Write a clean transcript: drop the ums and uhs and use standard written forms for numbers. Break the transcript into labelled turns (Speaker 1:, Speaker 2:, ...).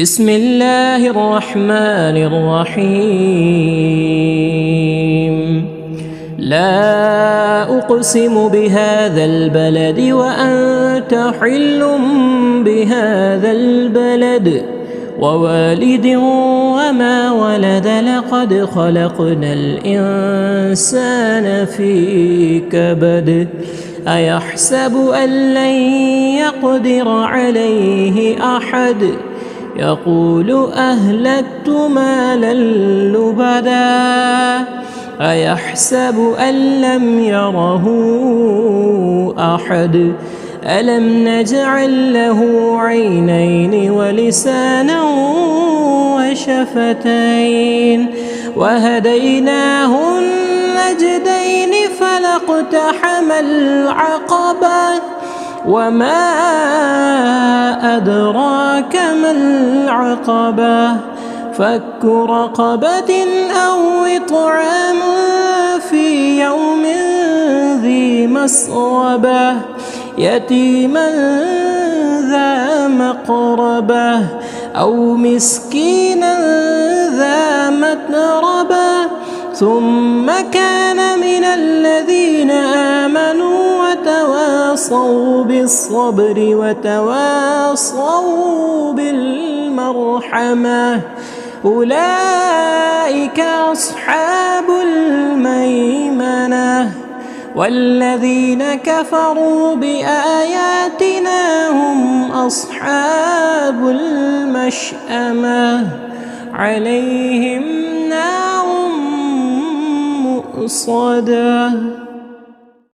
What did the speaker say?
Speaker 1: بسم الله الرحمن الرحيم. لا أقسم بهذا البلد وأنت حل بهذا البلد ووالد وما ولد لقد خلقنا الإنسان في كبد أيحسب أن لن يقدر عليه أحد يقول أهلكت مالا لبدا أيحسب أن لم يره أحد ألم نجعل له عينين ولسانا وشفتين وهديناه النجدين فلاقتحم العقبة وما أدراك ما العقبة فك رقبة أو إطعام في يوم ذي مسغبة يتيما ذا مقربة أو مسكينا ذا متربة ثم كان من الذين آمنوا وتواصوا بالصبر وتواصوا بالمرحمة أولئك أصحاب الميمنة والذين كفروا بآياتنا هم أصحاب المشأمة عليهم نار مؤصدة.